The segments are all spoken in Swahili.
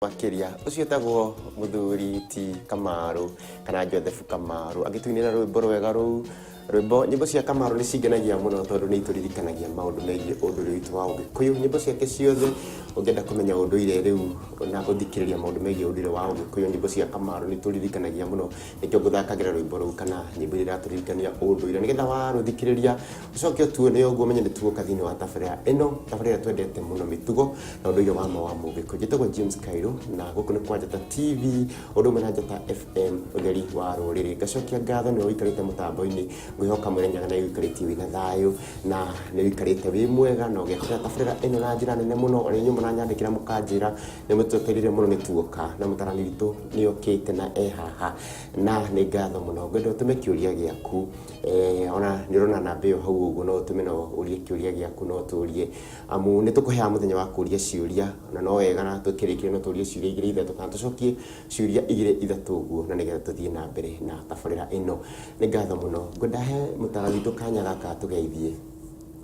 Makiria ucio tagwo Muthuri ti Kamaru kana Joseph Kamaru agituinira rwimbo rwega rwimbo nyimbo cia Kamaru ni cingenagia muno tondu ni ituririkanagia maundu megie unduri witu wa Ugikuyu. Nyimbo ciake ciothe ungenda kumenya unduire riu na guthikiriria maundu megie unduri wa Ugikuyu, nyimbo cia Kamaru ni turirikanagia muno, nikyo nguthakagira rwimbo ru kana nyimbo iria aturirikania unduire nigetha waruthikiriria ucoke utuo ni uguo menye ni tuoka thini wa tabarira ino, tabarira twendete muno mitugo na unduire wa Mugikuyu. Njitagwo James Kairo na guku ni kwa Njata TV undu mena Njata FM utheri wa ruriri. Ngacokia ngatho ni wikarite mutambo-ini, ngwihoka mwirenyaga na wikaritie wina thayu na ni wikarite wi mwega na ugekira tabarira ino na njira nene muno. Ori nyu muranyandikira mukanjira ni mututirire muno ni tuoka na mutarani witu ni okite na haha na ni ngatho muno. Ngwenda utume kiuria giaku ona ndirona namba iyo hau uguo, no utume no urie kiuria giaku, no turie amu ni tukuhea muthenya wa kuria ciuria na no wega na tukirikire no turie ciuria igire ithatu kana tucokie ciuria igire ithatu uguo na nigetha tuthie na mbere na tabarira ino. Ni ngatho muno. Ngwenda he mutarani witu kanya gaka tugeithie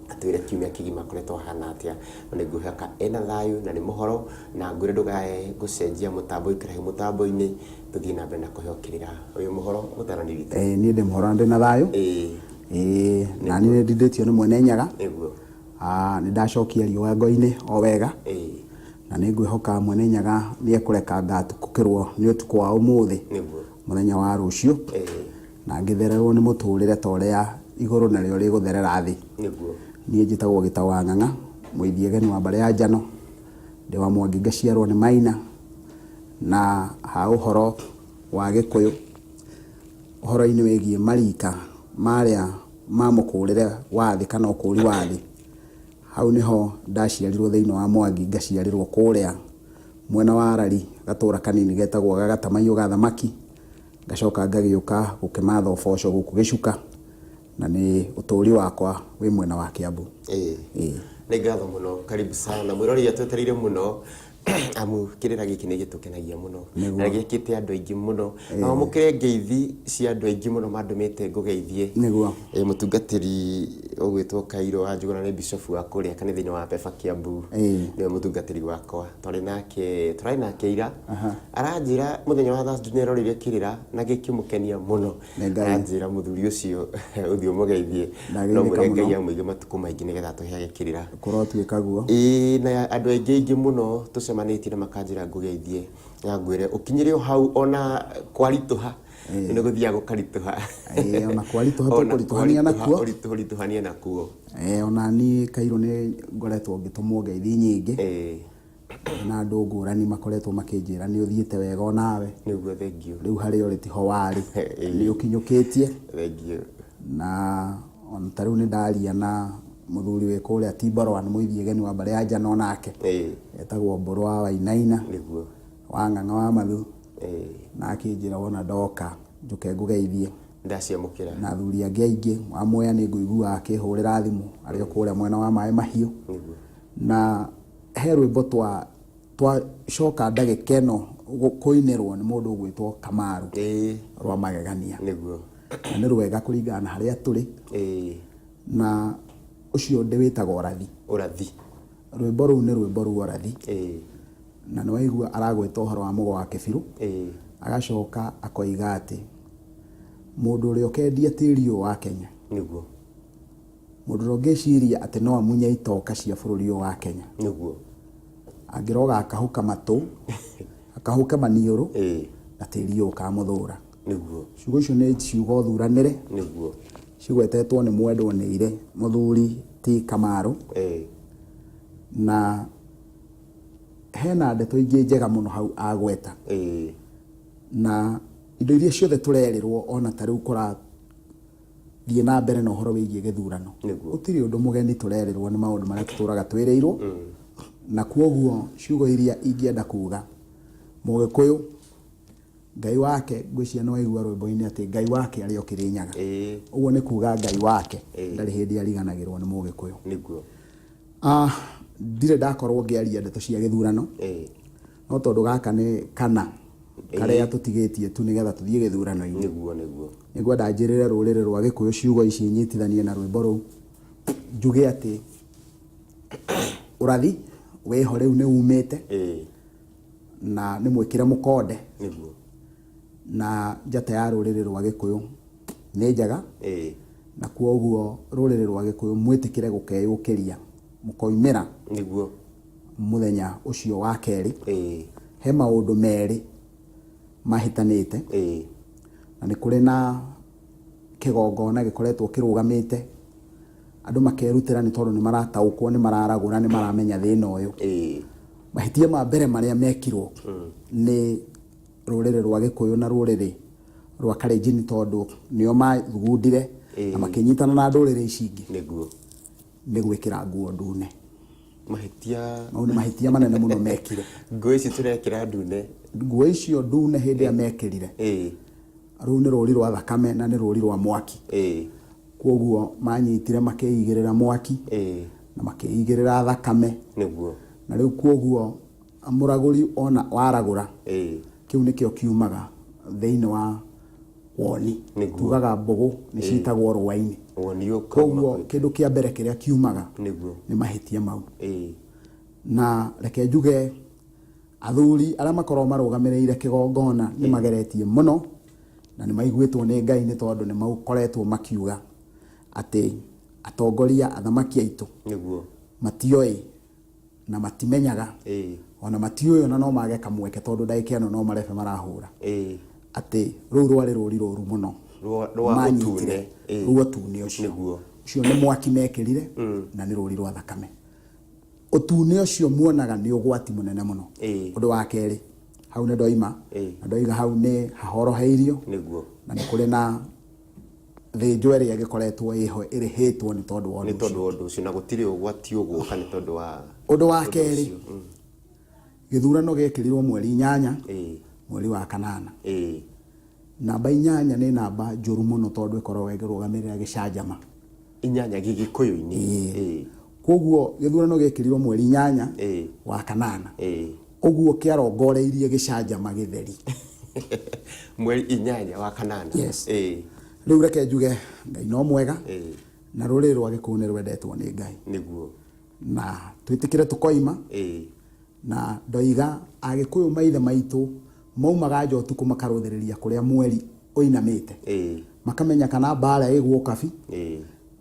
atwire kiumia kigima koretwo hana atia na nguhaka ena thayu na ni muhoro na ngwire ndugae gucenjia mutambo ikira mutambo-ini tuthie na mbere na kuhokirira uyu muhoro mutarani witu. Ni ndi muhoro ndi na thayu na ni ndinditio ni mwene nyaga niguo ni ndacokia riwa ngo-ini o wega na ni ngwihoka mwene nyaga ni ekureka ngatukukirwo ni utuku wa umuthi niguo muthenya wa rucio na ngithererwo ni muturire toria iguru nario rigutherera thi niguo. Ni njitagwo Gitawa Ng'ang'a muithiegeni wa mbare ya Njano ndi wa Mwangi ngaciarwo ni Maina na ha uhoro wa Gikuyu uhoro-ini wigie marika maria mamukurire wa thi kana ukuri wa thi. Hau niho ndaciarirwo thiini wa Mwangi ngaciarirwo kuria mwena wa Arari gatura kanini getagwo Gagatamaio ga thamaki, ngacoka ngagiuka gukimatha uboco guku Gicuka na ni uturi wakwa wi mwena wa Kiambu. Ni ngatho muno, karibu sana mwirori atwetereire muno amu kirira giki ni gitukenagia muno na gikite andu aingi muno na mukire ngeithi cia andu aingi muno mandumite ngugeithie niguo mutungatiri ugwitwo Kairo anjugana ni bishop wa kuria kanitha-ini wa Peba Kiambu ni mutungatiri wakwa turi nake ira aranjira muthenya wa Thursday ni rorire kirira na gikimukenia muno aranjira muthuri ucio uthie mugeithie no murengeia muige matuku maingi nigetha tuheage kirira kurotwika guo na andu aingi muno tucemanitie na makanjira ngugeithie ya ngwire ukinyire hau ona kwarituha ni guthia gukarituha ona kwarituhania nakuo ona ni Kairo ni ngoretwo ngitumwo ngeithi nyingi na andu ngurani makoretwo makinjira ni uthiite wega onawe niguo thengio riu hari uri tiho wari ni ukinyukitie thengio na on tariu ni ndaria na muthuri we kuria Tibarwa ni muithiegeni wa mbare ya Njano nake etagwo Mburu wa Wainaina niguo wa Ng'ang'a wa Mathu na akinjira wona ndoka njuke ngugeithie ndaciamukira na thuri angi aingi wa Mwea ni nguigua akihurira thimu ario kuria mwena wa Mai Mahiu na he rwimbo twa coka ndagika ino kuinirwo ni mundu ugwitwo Kamaru rwa magegania niguo na ni rwega kuringana na haria turi na ucio ndi witagwo Urathi. Rwimbo ru ni rwimbo ru Urathi na no waigua aragwita uhoro wa Mugo wa Kibiru agacoka akoiga ati mundu uria ukendia tiri wa Kenya niguo mundu ungeciria ati no amunye itoka cia bururi wa Kenya niguo angiroga akahuka matu akahuka maniuru na tiri ukamuthura niguo. Ciugo icio ni ciugo thuranire niguo cigwetetwo ni mwendwo ni ire Muthuri ti Kamaru na hena ndeto ingi njega muno hau agweta na indo iria ciothe turerirwo ona tariu kura thie na mbere na uhoro wigie githurano utiri undu mugeni turerirwo ni maundu maria tuturaga twirirwo na kuoguo ciugo iria ingienda kuga Mugikuyu Ngai wake ngwiciria no waigua rwimbo-ini ati Ngai wake ari o Kirinyaga uguo ni kuga Ngai wake ndari hindi ariganagirwo ni Mugikuyu niguo ndire ndakorwo ngiaria ndeto cia githurano no tondu gaka ni kana karia tutigitie tu nigetha tuthie githurano-ini niguo ndanjirire ruriri rwa Gikuyu ciugo ici nyitithanie na rwimbo ru njuge ati Urathi weho riu ni umite na nĩ mwĩkĩre mũkonde niguo na njata ya rũrĩrĩ rwa Gĩkũyũ nĩ njega na kwoguo rũrĩrĩ rwa Gĩkũyũ mwĩtĩkĩre gũkeyũkĩria mũkoimĩra niguo mũthenya ũcio wa kerĩ he maũndũ merĩ mahitanĩte na nĩ kũrĩ na kĩgongona gĩkoretwo kĩrũgamĩte andũ makerutĩra nĩ tondũ nĩ marataũkwo nĩ mararagũra nĩ maramenya thĩna ũyũ mahĩtia ma mbere marĩa mekirwo nĩ rũrĩrĩ rwa Gĩkũyũ na rũrĩrĩ rwa Kalenjin tondũ nĩo mathugundire na makĩnyitana na ndũrĩrĩ ici ingĩ niguo nĩ gwĩkĩra nguo ndune mahĩtia manene mũno mekire nguo ici tũrekĩra ndune nguo icio ndune hĩndĩ ya mekĩrire rũu nĩ rũri rwa thakame na nĩ rũri rwa mwaki kwoguo manyitire makĩigĩrĩra mwaki na makĩigĩrĩra thakame niguo na rĩu kwoguo mũragũri ona waragũra kĩu nĩkĩo kiumaga thĩinĩ wa woni tugaga mbũgũ nĩ citagwo rũa-inĩ kwoguo kĩndũ kĩa mbere kĩrĩa kiumaga nĩ mahĩtia mau na reke njuge athuri arĩa makorwo marũgamĩrĩire kĩgongona nĩ mageretie mũno na nĩ maiguĩtwo nĩ Ngai nĩ tondũ nĩ makoretwo makiuga atĩ atongoria athamaki aitũ matioĩ na matimenyaga ona matiũĩ ona no mage kamweke tondũ ndagĩka ĩno no marebe marahũra atĩ rũu rwarĩ rũri rũru mũno manyitire ũtune ũcio nĩ mwaki mekĩrire na nĩ rũri rwa thakame ũtune ũcio muonaga nĩ ũgwati mũnene mũno ũndũ wa kerĩ hau nĩ ndoima na ndoiga hau nĩ hahoroheirio na nĩ kũrĩ na thĩnjo ĩrĩa ĩgĩkoretwo ĩrĩhĩtwo nĩ tondũ wa ũndũ ũcio na gũtirĩ ũgwati ũgũka nĩ tondũ wa ũndũ wa kerĩ gĩthurano gĩkĩrirwo mweri 8 mweri wa kanana namba 8 nĩ namba njũru mũno tondũ ĩkoragwo ĩkĩrũgamĩrĩra gĩcanjama 8 gĩgĩkũyũ-inĩ kwoguo gĩthurano gĩkĩrirwo mweri 8 wa kanana ũguo kĩarongoreirie gĩcanjama gĩtheri mweri 8 wa kanana rĩu reke njuge Ngai no mwega na rũrĩrĩ rwa Gĩkũyũ nĩ rwendetwo nĩ Ngai niguo na twĩtĩkĩre tũkoima na ndoiga Agĩkũyũ maithe maitũ maumaga nja ũtukũ makarũthĩrĩria kũrĩa mweri ũinamĩte makamenya kana mbara ĩgwo kabi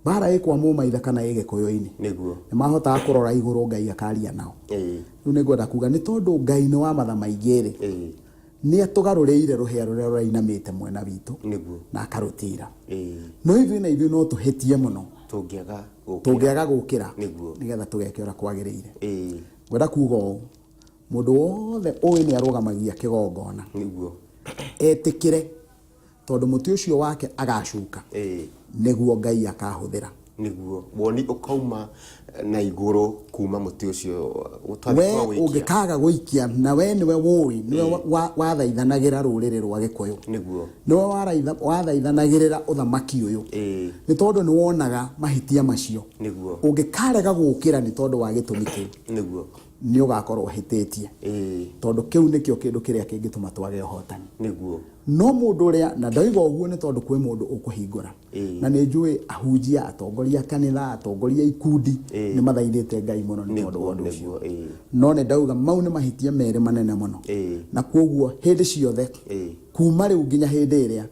mbara ĩkwa mũmaithe kana ĩ Gĩkũyũ-inĩ niguo nĩ mahotaga kũrora igũrũ Ngai akaria nao rĩu nĩ ngwenda kuga nĩ tondũ Ngai nĩ wa matha maingĩ nĩ atũgarũrĩire rũhĩa rũrĩa rũrainamĩte mwena witũ na akarũtira no ithuĩ no tũhĩtie mũno tũngĩaga gũkĩra nĩgetha tũgeke ũrĩa kwagĩrĩire ngwenda kuga ũũ mũndũ wothe ũĩ nĩ arũgamagia kĩgongona etĩkĩre tondũ mũtĩ ũcio wake agacuka nĩguo Ngai akahũthĩra niguo woni ũkauma na igũrũ kuma mũtĩ ũcio we ũngĩkaga gũikia na we nĩwe wũĩ nĩwe wathaithanagĩra rũrĩrĩ rwa Gĩkũyũ nĩwe wathaithanagĩrĩra ũthamaki ũyũ nĩ tondũ nĩ wonaga mahĩtia macio ũngĩkarega gũkĩra nĩ tondũ wa gĩtũmi kĩu nĩ ũgakorwo hĩtĩtie tondũ kĩu nĩkĩo kĩndũ kĩrĩa kĩngĩtũma twage ũhotani no mũndũ ũrĩa na ndoiga ũguo nĩ tondũ kwĩ mũndũ ũkũhingũra na nĩ njũĩ ahunjia atongoria kanitha atongoria ikundi nĩ mathaithĩte Ngai mũno nĩ tondũ wa ũndũ ũcio no nĩ ndauga mau nĩ mahĩtia merĩ manene mũno na kwoguo hĩndĩ ciothe kuma rĩu nginya hĩndĩ ĩrĩa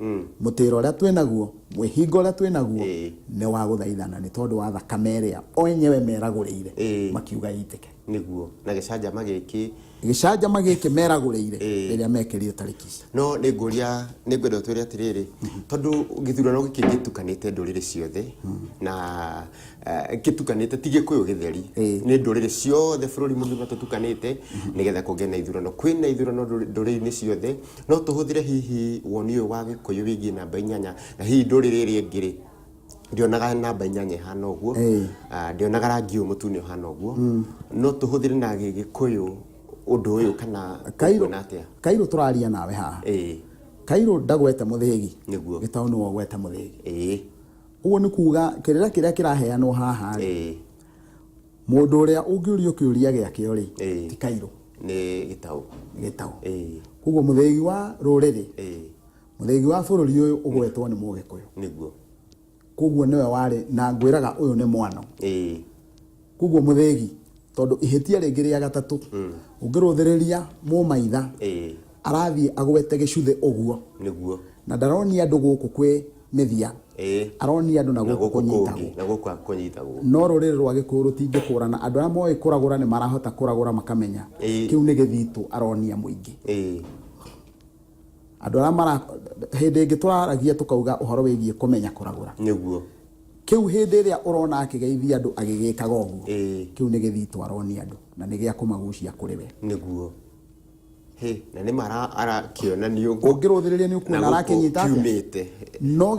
mũtĩro ũrĩa twĩnaguo mwĩhingo ũrĩa twĩnaguo nĩ wa gũthaithana nĩ tondũ wa thakame ĩrĩa o enyewe meragũrĩire makiuga itĩke niguo na gĩcanjama gĩkĩ meragũrĩire rĩrĩa mekĩrire tarĩki ici no nĩ ngũria nĩ ngwenda twĩre atĩrĩrĩ tondũ gĩthurano gĩkĩ gĩtukanĩte ndũrĩrĩ ciothe na gĩtukanĩte ti Gĩkũyũ gĩtheri nĩ ndũrĩrĩ ciothe bũrũri mũgima tũtukanĩte nĩgetha kũgĩe na ithurano kwĩna ithurano ndũrĩrĩ-inĩ ciothe no tũhũthĩre hihi woni ũyũ wa Gĩkũyũ wĩgiĩ namba 8 na hihi ndũrĩrĩ ĩrĩa ĩngĩ ndionaga namba 8 hana ũguo ndionaga rangi mũtune hana ũguo no tũhũthĩre na Gĩkũyũ ũndũ ũyũ kana Kairũ tũraria nawe haha Kairũ ndagwete mũthĩgi Gĩtaũ nĩwe ũgwete mũthĩgi ũguo nĩ kuga kĩrĩa kĩraheanwo haha mũndũ ũrĩa ũngĩũrio kĩũria gĩake rĩ ti Kairũ nĩ Gĩtaũ koguo mũthĩgi wa rũrĩrĩ mũthĩgi wa bũrũri ũyũ ũgwetwo nĩ Mũgĩkũyũ nĩguo koguo nĩwe warĩ na ngwĩraga ũyũ nĩ mwano koguo mũthĩgi tondu ihitia ringi ria gatatu ungiruthiriria mumaitha arathie agwete gicuthe uguo niguo na ndaroni andu guku kwi mithia aroni andu na guku kunyitagwo no ruriri rwa Gikuyu rutingikũrana andu aria moĩ kũragũra ni marahota kũragũra makamenya kiu ni githitu aronia muingi andu aria mara hindi ingi turaragia tukauga uhoro wigie kumenya kũragũra niguo kiu hindi iria urona akigeithia andu agigikaga uguo kiu ni githitu aronia andu na ni gia kumagucia kuri we niguo na ni mara arakiona ni uguo ungiruthiriria ni ukuona arakinyita no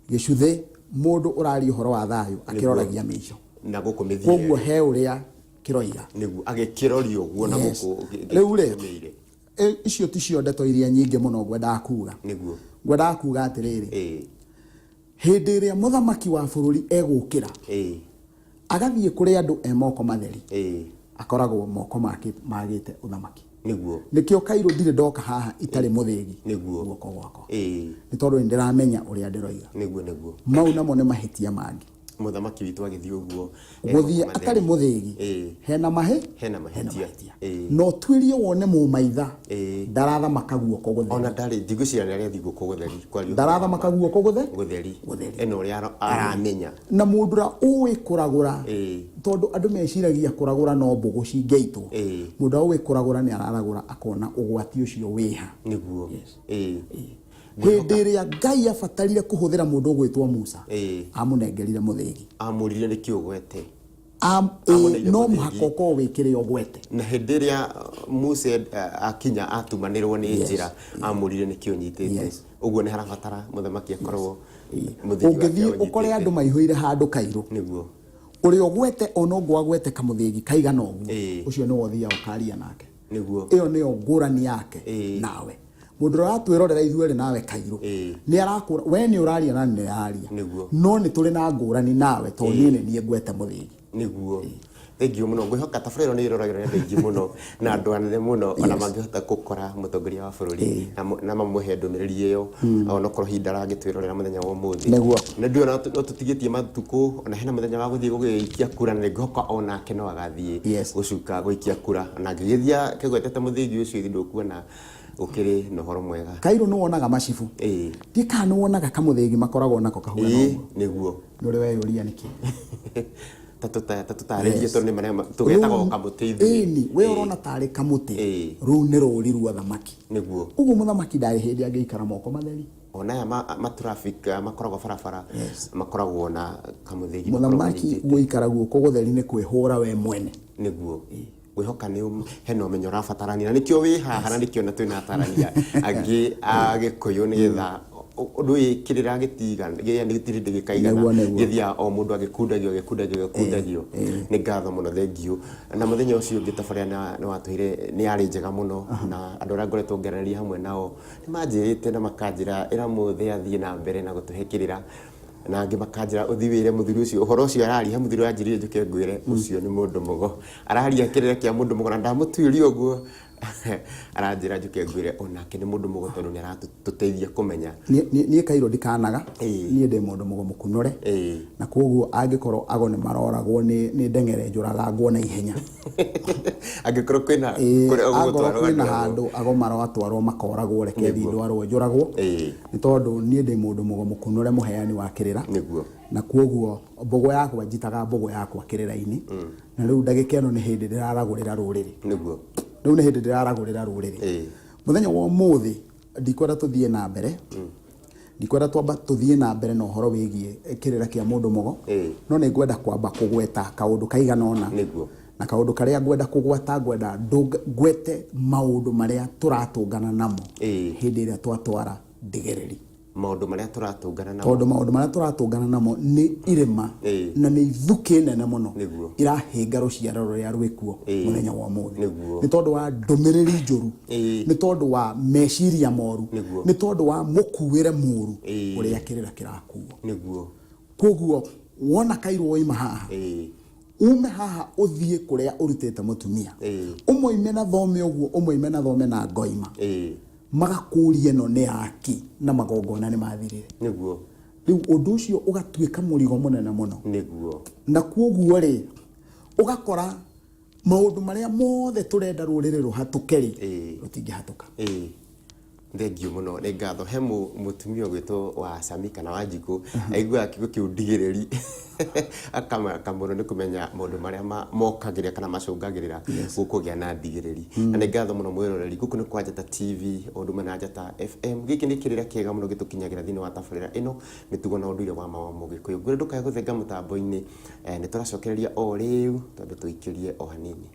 gicuthe mundu urari uhoro wa thayu akiroragia miico na guku mithia koguo he uria kiroiga niguo agikiroria uguo na guku riu icio ti cio ndeto iria nyingi muno ngwendaga kuga niguo ngwendaga kuga atiriri hindi iria muthamaki wa bururi egukira agathie kuri andu moko matheri akoragwo moko magite uthamaki niguo nikio Kairũ ndire ndoka haha itari muthigi niguo guoko gwako ni tondu ndiramenya uria ndiroiga niguo mau namo ni mahitia mangi muthamaki witu agithii uguo guthie atari muthigi hena mahitia no twirio wone mumaitha ndaratha makaguoko gutheri ona ndari ndigwicira ni aria thiguo kugutheri kwari ndaratha makaguoko gutheri eno uria aramenya na mundu ra uwi kuragura tondu andu meciragia kuragura no mbugu cingeitwo mundu uwi kuragura ni araragura akona ugwati ucio wiha niguo hindi iria Ngai abatarire kuhuthira mundu gwitwo Musa amunengerire muthigi amurire ni kiugwete no muhakoko wikire ogwete na hindi iria Musa akinya atumanirwo ni njira amurire ni kiunyitite uguo ni harabatara muthamaki akorwo muthigi ungithii ukore andu maihuire handu Kairũ niguo uri ogwete ono gwagwete kamuthigi kaigana uguo ucio ni wothia ukaria nake niguo iyo ni ngurani yake nawe mundu ratwirorera ithuere nawe Kairũ ni arakura we ni uraria na ni aria no ni turi na ngurani nawe to ni ngwete muthigi niguo thengio muno ngwihoka tabarĩro ni iroragĩrwo nĩ andũ muno na andũ anene muno ona mangĩhota gũkora mũtongoria wa bũrũri na mamũhe ndũmĩrĩri ĩyo ona korwo hinda rangĩtwĩrorera mũthenya wa ũmũthĩ na ndio no tũtigĩtie matukũ ona hena mũthenya wa gũthiĩ gũgĩikia kura na ngĩhoka onake no agathiĩ gũcuka gũikia kura na ngĩgĩthia kĩgwetete mũthĩgi ũcio ithi ndũkuona ukiri no horo mwega Kairũ no wonaga macibu ndika no wonaga kamuthigi makoragwo nako kahuna niguo ndore we yuria niki tatutarĩrie tondũ nĩ marĩa tũgetaga kamũtĩ we urona tarĩ kamũtĩ rĩu nĩ rũri rwa thamaki niguo ũguo mũthamaki ndarĩ hĩndĩ angĩikara moko matheri ona ya matraffic makoragwo barabara makoragwo na kamũthigi mũthamaki gũikara guoko gũtheri nĩ kwĩhũra we mwene niguo gwihoka ni hena umenyo rabatarania na nikio wi haha na nikio na twina tarania angi agikuyu ni getha undu wikirira gitiga ni gitirinde gikaigana githia o mundu agikundagio ni ngatho muno thengio na muthenya ucio ngitabarana ni watuire ni ari njega muno na andu ra ngoretwo ngereria hamwe nao ni manjirite na makanjira ira muthe athie na mbere na gutuhekirira na ngi makanjira uthiwire muthuri ucio uhoro ucio arari ha muthuri anjirire njuke ngwire ucio ni mundu mugo arari akirira kia mundu mugo na ndamutwirio uguo aranjira njuke ngwire onake ni mundu mugo tondu ni aratuteithia kumenya ni Kairũ ndikanaga ni ndi mundu mugo mukunore na koguo angikorwo ago ni maroragwo ni ndengere njuraga ngwo na ihenya angikorwo kwina kwina handu ago marotwarwo makoragwo reke ndwarwo njuragwo ni tondu ni ndi mundu mugo mukunore muheani wa kirira niguo na koguo mbogo yakwa njitaga mbogo yakwa kirira-ini na riu ndagika ino ni hindi ndiraragurira ruriri niguo riu ni hindi ndiraragurira ruriri muthenya wa umuthi ndikwenda tuthie na mbere ndikwenda twamba tuthie na mbere na uhoro wigie kirira kia mundu mugo no ni ngwenda kwamba kugweta kaundu kaigana ona niguo na kaundu karia ngwenda kugweta ngwenda ngwete maundu maria turatungana namo hindi iria twatwara ndigiriri maundu maria turatungana namo tondu maundu maria turatungana namo ni irima na ni ithuki nene muno irahinga ruciaro ruria rwikuo muthenya wa umuthi ni tondu wa ndumiriri njuru ni tondu wa meciria moru ni tondu wa mukuwire muru uria kirira kirakuo niguo koguo wona Kairũ oima haha ume haha uthie kuria urutite mutumia umoime na thome uguo umoime na thome na ngoima magakuria no ne aki na magongona ni mathirire niguo riu undu ucio ugatuika murigo munene muno niguo na koguo ri ugakora maundu maria mothe turenda ruriri ruhatukeri rutingihatuka. Thengio muno nĩ ngatho he mũtumia gwitwo wa Sami kana wa Njiku aiguaga kiugo kĩu ndigĩrĩri akamaka mũno nĩ kũmenya maũndũ marĩa mokagĩrĩra kana macũngagĩrĩra gũkũgĩa na ndigĩrĩri. Na nĩ ngatho mũno mwĩroreri, gũkũ nĩ kwa Njata TV o ũndũ ũmwe na Njata FM. Gĩkĩ nĩ kĩrĩra kĩega mũno gĩtũkinyagĩra thĩinĩ wa tabarĩra ĩno mĩtugo na ũndũire wa Mũgĩkũyũ. Ngwĩre ndũkae gũthenga mũtambo-inĩ, nĩ tũracokereria o rĩu tondũ tũikĩrie o hanini.